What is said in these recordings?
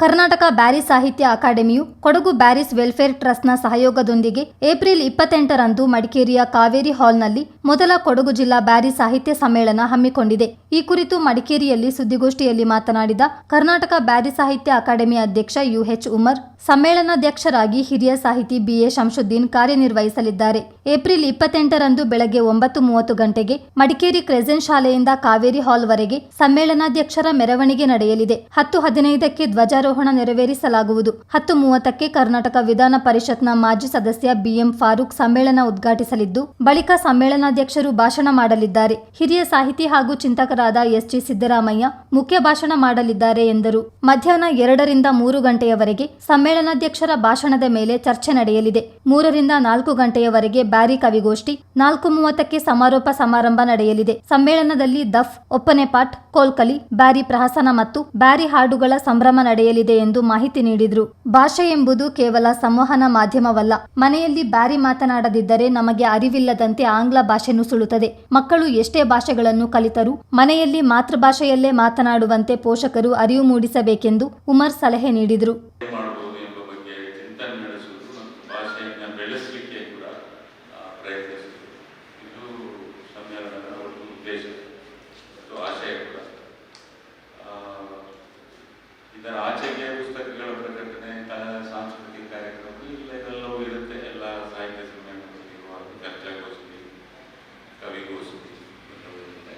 ಕರ್ನಾಟಕ ಬ್ಯಾರಿ ಸಾಹಿತ್ಯ ಅಕಾಡೆಮಿಯು ಕೊಡಗು ಬ್ಯಾರಿಸ್ ವೆಲ್ಫೇರ್ ಟ್ರಸ್ಟ್ನ ಸಹಯೋಗದೊಂದಿಗೆ ಏಪ್ರಿಲ್ 28ರಂದು ಮಡಿಕೇರಿಯ ಕಾವೇರಿ ಹಾಲ್ನಲ್ಲಿ ಮೊದಲ ಕೊಡಗು ಜಿಲ್ಲಾ ಬ್ಯಾರಿ ಸಾಹಿತ್ಯ ಸಮ್ಮೇಳನ ಹಮ್ಮಿಕೊಂಡಿದೆ. ಈ ಕುರಿತು ಮಡಿಕೇರಿಯಲ್ಲಿ ಸುದ್ದಿಗೋಷ್ಠಿಯಲ್ಲಿ ಮಾತನಾಡಿದ ಕರ್ನಾಟಕ ಬ್ಯಾರಿ ಸಾಹಿತ್ಯ ಅಕಾಡೆಮಿ ಅಧ್ಯಕ್ಷ UH ಉಮರ್, ಸಮ್ಮೇಳನಾಧ್ಯಕ್ಷರಾಗಿ ಹಿರಿಯ ಸಾಹಿತಿ BA ಶಂಶುದ್ದೀನ್ ಕಾರ್ಯನಿರ್ವಹಿಸಲಿದ್ದಾರೆ. ಏಪ್ರಿಲ್ 28ರಂದು ಬೆಳಗ್ಗೆ 9:30 ಗಂಟೆಗೆ ಮಡಿಕೇರಿ ಕ್ರೆಸೆಂಟ್ ಶಾಲೆಯಿಂದ ಕಾವೇರಿ ಹಾಲ್ವರೆಗೆ ಸಮ್ಮೇಳನಾಧ್ಯಕ್ಷರ ಮೆರವಣಿಗೆ ನಡೆಯಲಿದೆ. 10:15ಕ್ಕೆ ಧ್ವಜಾರೋಹಣ ನೆರವೇರಿಸಲಾಗುವುದು. 10:30ಕ್ಕೆ ಕರ್ನಾಟಕ ವಿಧಾನ ಪರಿಷತ್ನ ಮಾಜಿ ಸದಸ್ಯ BM ಫಾರೂಕ್ ಸಮ್ಮೇಳನ ಉದ್ಘಾಟಿಸಲಿದ್ದು, ಬಳಿಕ ಸಮ್ಮೇಳನಾಧ್ಯಕ್ಷರು ಭಾಷಣ ಮಾಡಲಿದ್ದಾರೆ. ಹಿರಿಯ ಸಾಹಿತಿ ಹಾಗೂ ಚಿಂತಕರಾದ SG ಸಿದ್ದರಾಮಯ್ಯ ಮುಖ್ಯ ಭಾಷಣ ಮಾಡಲಿದ್ದಾರೆ ಎಂದರು. ಮಧ್ಯಾಹ್ನ 2ರಿಂದ 3 ಗಂಟೆಯವರೆಗೆ ಸಮ್ಮೇಳನಾಧ್ಯಕ್ಷರ ಭಾಷಣದ ಮೇಲೆ ಚರ್ಚೆ ನಡೆಯಲಿದೆ. 3ರಿಂದ 4 ಗಂಟೆಯವರೆಗೆ ಬ್ಯಾರಿ ಕವಿಗೋಷ್ಠಿ, 4:30ಕ್ಕೆ ಸಮಾರೋಪ ಸಮಾರಂಭ ನಡೆಯಲಿದೆ. ಸಮ್ಮೇಳನದಲ್ಲಿ ದಫ್, ಒಪ್ಪನೆ ಪಾಠ್, ಕೋಲ್ಕಲಿ, ಬ್ಯಾರಿ ಪ್ರಹಸನ ಮತ್ತು ಬ್ಯಾರಿ ಹಾಡುಗಳ ಸಂಭ್ರಮ ನಡೆಯಲಿದೆ ಎಂದು ಮಾಹಿತಿ ನೀಡಿದರು. ಭಾಷೆ ಎಂಬುದು ಕೇವಲ ಸಂವಹನ ಮಾಧ್ಯಮವಲ್ಲ. ಮನೆಯಲ್ಲಿ ಬ್ಯಾರಿ ಮಾತನಾಡದಿದ್ದರೆ ನಮಗೆ ಅರಿವಿಲ್ಲದಂತೆ ಆಂಗ್ಲ ಭಾಷೆ ನುಸುಳುತ್ತದೆ. ಮಕ್ಕಳು ಎಷ್ಟೇ ಭಾಷೆಗಳನ್ನು ಕಲಿತರೂ ಮನೆಯಲ್ಲಿ ಮಾತೃಭಾಷೆಯಲ್ಲೇ ಮಾತನಾಡುವಂತೆ ಪೋಷಕರು ಅರಿವು ಮೂಡಿಸಬೇಕೆಂದು ಉಮರ್ ಸಲಹೆ ನೀಡಿದರು. ಇದರ ಆಚೆಗೆ ಪುಸ್ತಕಗಳ ಪ್ರಕಟಣೆ, ಸಾಂಸ್ಕೃತಿಕ ಕಾರ್ಯಕ್ರಮ ಇದೆಲ್ಲವೂ ಇರುತ್ತೆ. ಎಲ್ಲ ಸಾಹಿತ್ಯ ಸಮ್ಮೇಳನದಲ್ಲಿರುವಾಗ ಚರ್ಚಾಗೋಷ್ಠಿ, ಕವಿಗೋಷ್ಠಿ ಎಲ್ಲವೂ ಇರುತ್ತೆ.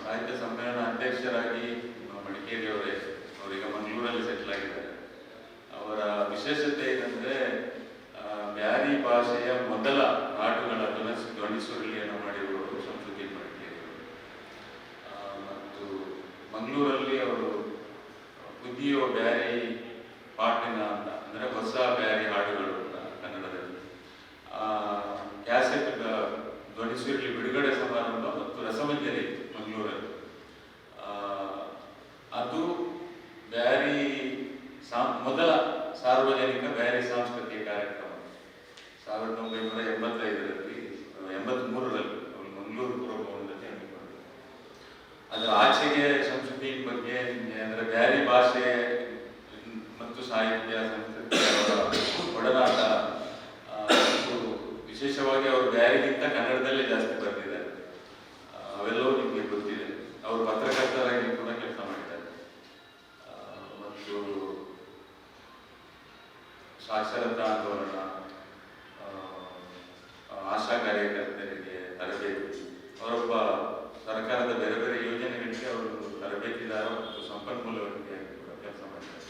ಸಾಹಿತ್ಯ ಸಮ್ಮೇಳನ ಅಧ್ಯಕ್ಷರಾಗಿ ಮಡಿಕೇರಿಯವರೇ, ಅವರೀಗ ಮಂಗಳೂರಲ್ಲಿ ಸೆಟ್ಲ್ ಆಗಿದ್ದಾರೆ. ಅವರ ವಿಶೇಷತೆ ಏನಂದರೆ ಬ್ಯಾರಿ ಭಾಷೆಯ ಮೊದಲ ಹಾಡುಗಳ ಧ್ವನಿಸುರುಳಿಯನ್ನು ಮಾಡಿರುವವರು ಶಂಶುದ್ದೀನ್ ಮಡಿಕೇರಿಯವರು. ಮತ್ತು ಮಂಗಳೂರಲ್ಲಿ ಅವರು ಪುದಿಯೋ ಬ್ಯಾರಿ ಪಾಟಿನ ಅಂತ ಅಂದರೆ ಹೊಸ ಬ್ಯಾರಿ ಹಾಡುಗಳು ಅಂತ ಕನ್ನಡದಲ್ಲಿ ಕ್ಯಾಸೆಟ್ ಧ್ವನಿಸುರುಳಿ ಬಿಡುಗಡೆ ಸಮಾರಂಭ ಮತ್ತು ರಸಮಂಜರಿ ಮಂಗಳೂರಲ್ಲಿ. ಅದು ಬ್ಯಾರಿ ಮೊದಲ ಸಾರ್ವಜನಿಕ ಬ್ಯಾರಿ ಸಾಂಸ್ಕೃತಿಕ ಕಾರ್ಯಕ್ರಮ 1985ರಲ್ಲಿ 83ರಲ್ಲಿ ಮಂಗಳೂರು ಪುರಭವನದಲ್ಲಿ ಹಮ್ಮಿಕೊಂಡಿದೆ. ಅದರ ಆಚೆಗೆ ಶಂಶುದ್ದೀನ್ ಬಗ್ಗೆ ಅಂದರೆ ಬ್ಯಾರಿ ಭಾಷೆ ಮತ್ತು ಸಾಹಿತ್ಯ ಸಂಸ್ಕೃತಿ ಒಡನಾಟ, ವಿಶೇಷವಾಗಿ ಅವರು ಬ್ಯಾರಿಗಿಂತ ಕನ್ನಡದಲ್ಲೇ ಜಾಸ್ತಿ ಬರೆದಿದ್ದಾರೆ. ಅವೆಲ್ಲವೂ ನಿಮಗೆ ಗೊತ್ತಿದೆ. ಅವರು ಪತ್ರಕರ್ತರಾಗಿ ಕೂಡ ಕೆಲಸ ಮಾಡಿದ್ದಾರೆ. ಮತ್ತು ಸಾಕ್ಷರತಾ ಆಂದೋಲನ, ಆಶಾ ಕಾರ್ಯಕರ್ತರಿಗೆ ತರಬೇತಿ, ಅವರೊಬ್ಬ ಸರ್ಕಾರದ ಬೇರೆ ಬೇರೆ ಯೋಜನೆಗಳಿಗೆ ಅವರು ತರಬೇತಿದಾರ ಮತ್ತು ಸಂಪನ್ಮೂಲಗಳಿಗೆ ಕೂಡ ಕೆಲಸ ಮಾಡಿದ್ದಾರೆ.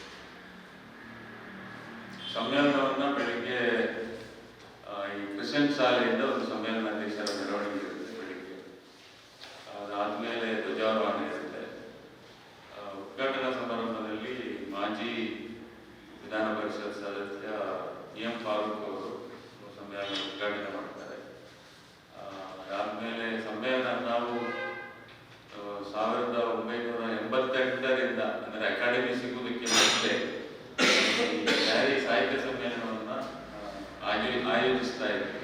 ಸಮ್ಮೇಳನವನ್ನು ಬೆಳಿಗ್ಗೆ ಈ ಕ್ರಿಸೆಂಟ್ ಶಾಲೆಯಿಂದ ಒಂದು ಸಮ್ಮೇಳನಾಧ್ಯಕ್ಷರ ಮೆರವಣಿಗೆ ಇರುತ್ತೆ ಬೆಳಿಗ್ಗೆ. ಅದಾದಮೇಲೆ ಧ್ವಜಾರೋಹಣ ಇರುತ್ತೆ. ಉದ್ಘಾಟನಾ ಸಮಾರಂಭದಲ್ಲಿ ಮಾಜಿ ವಿಧಾನ ಪರಿಷತ್ ಸದಸ್ಯ BM ಫಾರೂಕ್ ಅವರು ಸಮ್ಮೇಳನ ಉದ್ಘಾಟನೆ ಮಾಡ್ತಾರೆ. ಅದಾದಮೇಲೆ ಸಮ್ಮೇಳನ ನಾವು 1988ರಿಂದ ಅಂದರೆ ಅಕಾಡೆಮಿ ಸಿಗುವುದಕ್ಕೆ ಮುಂಚೆ ಬ್ಯಾರಿ ಸಾಹಿತ್ಯ ಸಮ್ಮೇಳನವನ್ನು ಆಯೋಜಿಸ್ತಾ ಇದ್ವಿ.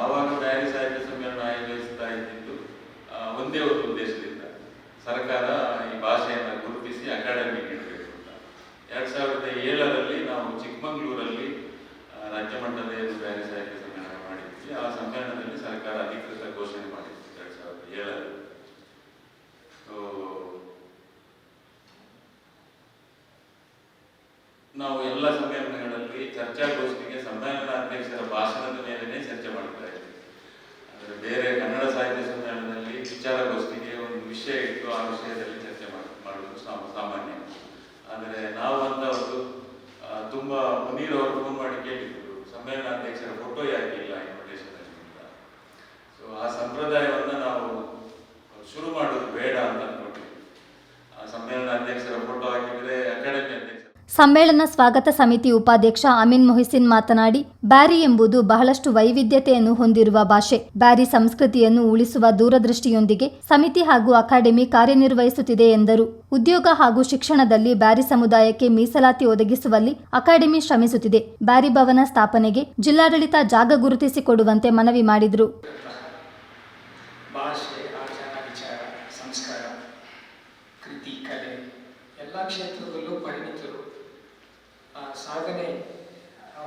ಆವಾಗ ಬ್ಯಾರಿ ಸಾಹಿತ್ಯ ಸಮ್ಮೇಳನ ಆಯೋಜಿಸ್ತಾ ಇದ್ದಿದ್ದು ಒಂದೇ ಒಂದು ಉದ್ದೇಶದಿಂದ, ಸರ್ಕಾರ ಈ ಭಾಷೆಯನ್ನು ಗುರುತಿಸಿ ಅಕಾಡೆಮಿ ನೀಡಬೇಕು ಅಂತ. 2007ರಲ್ಲಿ ನಾವು ಚಿಕ್ಕಮಗಳೂರಲ್ಲಿ ರಾಜ್ಯ ಮಟ್ಟದ ಬ್ಯಾರಿ ಸಾಹಿತ್ಯ ಸಮ್ಮೇಳನ ಮಾಡಿದ್ವಿ. ಆ ಸಮ್ಮೇಳನದಲ್ಲಿ ಸರ್ಕಾರ ಅಧಿಕೃತ ಘೋಷಣೆ ಮಾಡಿತ್ತು 2007ರಲ್ಲಿ. ನಾವು ಎಲ್ಲ ಸಮ್ಮೇಳನಗಳಲ್ಲಿ ಚರ್ಚಾಗೋಷ್ಠಿಗೆ ಸಮ್ಮೇಳನಾಧ್ಯಕ್ಷರ ಭಾಷಣದ ಮೇಲೆನೇ ಚರ್ಚೆ ಮಾಡ್ತಾ ಇದ್ವಿ. ಅಂದರೆ ಬೇರೆ ಕನ್ನಡ ಸಾಹಿತ್ಯ ಸಮ್ಮೇಳನದಲ್ಲಿ ವಿಚಾರಗೋಷ್ಠಿಗೆ ಒಂದು ವಿಷಯ ಇಟ್ಟು ಆ ವಿಷಯದಲ್ಲಿ ಚರ್ಚೆ ಮಾಡುವುದು ಸಾಮಾನ್ಯ. ಆದರೆ ನಾವು ಅಂತ ಒಂದು ತುಂಬ ಮುನೀರ್ ಅವರು ಫೋನ್ ಮಾಡಿ ಕೇಳಿದ್ರು, ಸಮ್ಮೇಳನಾಧ್ಯಕ್ಷರ ಫೋಟೋ ಯಾಕೆ ಇಲ್ಲ ಇನ್ವಿಟೇಷನ್ ಅಂತ. ಸೊ ಆ ಸಂಪ್ರದಾಯವನ್ನು ನಾವು ಶುರು ಮಾಡೋದು ಬೇಡ ಅಂತ ಅನ್ಕೊಂಡಿದ್ವಿ. ಆ ಸಮ್ಮೇಳನಾಧ್ಯಕ್ಷರ ಫೋಟೋ ಹಾಕಿದರೆ ಅಕಾಡೆಮಿ ಅಧ್ಯಕ್ಷ. ಸಮ್ಮೇಳನ ಸ್ವಾಗತ ಸಮಿತಿ ಉಪಾಧ್ಯಕ್ಷ ಅಮೀನ್ ಮೊಹಿಸಿನ್ ಮಾತನಾಡಿ, ಬ್ಯಾರಿ ಎಂಬುದು ಬಹಳಷ್ಟು ವೈವಿಧ್ಯತೆಯನ್ನು ಹೊಂದಿರುವ ಭಾಷೆ. ಬ್ಯಾರಿ ಸಂಸ್ಕೃತಿಯನ್ನು ಉಳಿಸುವ ದೂರದೃಷ್ಟಿಯೊಂದಿಗೆ ಸಮಿತಿ ಹಾಗೂ ಅಕಾಡೆಮಿ ಕಾರ್ಯನಿರ್ವಹಿಸುತ್ತಿದೆ ಎಂದರು. ಉದ್ಯೋಗ ಹಾಗೂ ಶಿಕ್ಷಣದಲ್ಲಿ ಬ್ಯಾರಿ ಸಮುದಾಯಕ್ಕೆ ಮೀಸಲಾತಿ ಒದಗಿಸುವಲ್ಲಿ ಅಕಾಡೆಮಿ ಶ್ರಮಿಸುತ್ತಿದೆ. ಬ್ಯಾರಿ ಭವನ ಸ್ಥಾಪನೆಗೆ ಜಿಲ್ಲಾಡಳಿತ ಜಾಗ ಗುರುತಿಸಿಕೊಡುವಂತೆ ಮನವಿ ಮಾಡಿದರು. ಭಾಷೆ, ಆಚಾರ, ವಿಚಾರ, ಸಂಸ್ಕಾರ, ಕೃತಿ, ಕಲೆ ಎಲ್ಲ ಕ್ಷೇತ್ರದಲ್ಲೂ ಪರಿಣಿತರು, ಸಾಧನೆ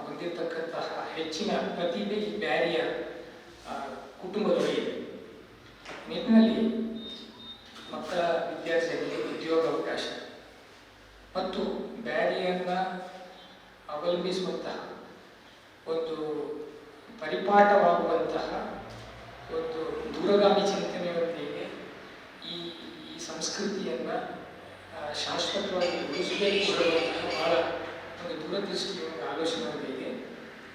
ಹೊಂದಿರತಕ್ಕಂತಹ ಹೆಚ್ಚಿನ ಪ್ರತಿಭೆ ಈ ಬ್ಯಾರಿಯ ಕುಟುಂಬದೊಳಗಿದೆ. ನಿಟ್ಟಿನಲ್ಲಿ ಮಕ್ಕಳ ವಿದ್ಯಾರ್ಥಿಗಳಿಗೆ ಉದ್ಯೋಗಾವಕಾಶ ಮತ್ತು ಬ್ಯಾರಿಯನ್ನು ಅವಲಂಬಿಸುವಂತಹ ಒಂದು ಪರಿಪಾಠವಾಗುವಂತಹ ಒಂದು ದೂರಗಾಮಿ ಚಿಂತನೆಯೊಂದಿಗೆ ಈ ಸಂಸ್ಕೃತಿಯನ್ನು ಶಾಶ್ವತವಾಗಿ ಉಳಿಸಬೇಕು ಅನ್ನುವಂತಹ ಬಹಳ ಒಂದು ದೂರದೃಷ್ಟಿಯ ಒಂದು ಆಲೋಚನೆಯೊಂದಿಗೆ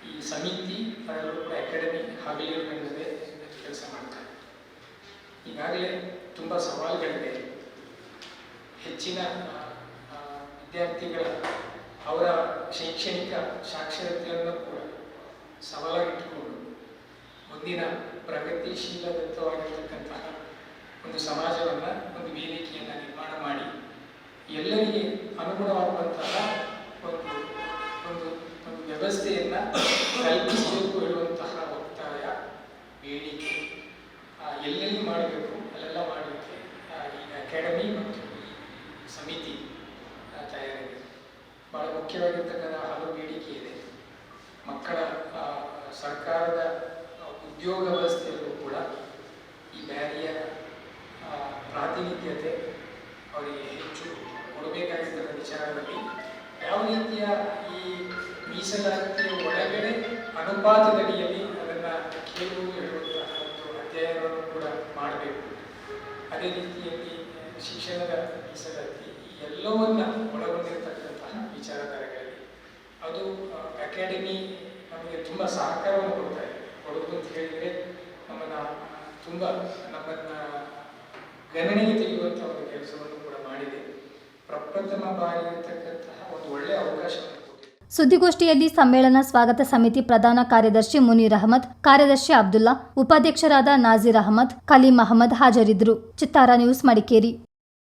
ಈ ಸಮಿತಿ ಅದರಲ್ಲೂ ಕೂಡ ಅಕಾಡೆಮಿ ಹಗಲಿರುವೆಂದರೆ ಕೆಲಸ ಮಾಡ್ತಾರೆ. ಈಗಾಗಲೇ ತುಂಬ ಸವಾಲುಗಳಿದೆ. ಹೆಚ್ಚಿನ ವಿದ್ಯಾರ್ಥಿಗಳ ಅವರ ಶೈಕ್ಷಣಿಕ ಸಾಕ್ಷರತೆಯನ್ನು ಕೂಡ ಸವಾಲಾಗಿಟ್ಟುಕೊಂಡು ಮುಂದಿನ ಪ್ರಗತಿಶೀಲದತ್ತವಾಗಿರ್ತಕ್ಕಂತಹ ಒಂದು ಸಮಾಜವನ್ನು, ಒಂದು ವೇದಿಕೆಯನ್ನು ನಿರ್ಮಾಣ ಮಾಡಿ ಎಲ್ಲರಿಗೆ ಅನುಗುಣವಾಗುವಂತಹ ಒಂದು ಒಂದು ಒಂದು ವ್ಯವಸ್ಥೆಯನ್ನು ಕಲ್ಪಿಸಬೇಕು ಹೇಳುವಂತಹ ಒತ್ತಾಯ, ಬೇಡಿಕೆ ಎಲ್ಲೆಲ್ಲಿ ಮಾಡಬೇಕು ಅಲ್ಲೆಲ್ಲ ಮಾಡಲಿಕ್ಕೆ ಈಗ ಅಕಾಡೆಮಿ ಮತ್ತು ಈ ಸಮಿತಿ ತಯಾರಿದೆ. ಭಾಳ ಮುಖ್ಯವಾಗಿರ್ತಕ್ಕಂಥ ಹಲವು ಬೇಡಿಕೆ ಇದೆ. ಮಕ್ಕಳ ಸರ್ಕಾರದ ಉದ್ಯೋಗ ವ್ಯವಸ್ಥೆಯಲ್ಲೂ ಕೂಡ ಈ ಬ್ಯಾರಿಯ ಪ್ರಾತಿನಿಧ್ಯತೆ ಅವರಿಗೆ ಹೆಚ್ಚು ಕೊಡಬೇಕಾಗಿದ್ದ ವಿಚಾರದಲ್ಲಿ ಯಾವ ರೀತಿಯ ಈ ಮೀಸಲಾತಿಯ ಒಳಗಡೆ ಅನುಪಾತದಡಿಯಲ್ಲಿ ಅದನ್ನು ಕೇಳುವುದು ಹೇಳುವಂತಹ ಒಂದು ಅಧ್ಯಯನವನ್ನು ಕೂಡ ಮಾಡಬೇಕು. ಅದೇ ರೀತಿಯಲ್ಲಿ ಶಿಕ್ಷಣದ ಮೀಸಲಾತಿ ಎಲ್ಲವನ್ನ ಒಳಗೊಂಡಿರತಕ್ಕಂತಹ ವಿಚಾರಧಾರೆಗಳಲ್ಲಿ ಅದು ಅಕಾಡೆಮಿ ನಮಗೆ ತುಂಬ ಸಹಕಾರವನ್ನು ಕೊಡ್ತಾ ಇದೆ. ಕೊಡೋದು ಅಂತ ಹೇಳಿದರೆ ನಮ್ಮನ್ನು ಗಣನೆಗೆ ತೆಗೆಯುವಂಥ ಒಂದು ಕೆಲಸವನ್ನು ಕೂಡ ಮಾಡಿದೆ. ಪ್ರಪ್ರಥಮ ಬಾರಿ ಇರತಕ್ಕಂತಹ ಒಂದು ಒಳ್ಳೆಯ ಅವಕಾಶವನ್ನು ಕೊಟ್ಟಿದೆ. ಸುದ್ದಿಗೋಷ್ಠಿಯಲ್ಲಿ ಸಮ್ಮೇಳನ ಸ್ವಾಗತ ಸಮಿತಿ ಪ್ರಧಾನ ಕಾರ್ಯದರ್ಶಿ ಮುನೀರ್ ಅಹಮದ್, ಕಾರ್ಯದರ್ಶಿ ಅಬ್ದುಲ್ಲಾ, ಉಪಾಧ್ಯಕ್ಷರಾದ ನಾಜೀರ್ ಅಹಮದ್, ಕಲೀಂ ಅಹಮದ್ ಹಾಜರಿದ್ದರು. ಚಿತ್ತಾರ ನ್ಯೂಸ್, ಮಡಿಕೇರಿ.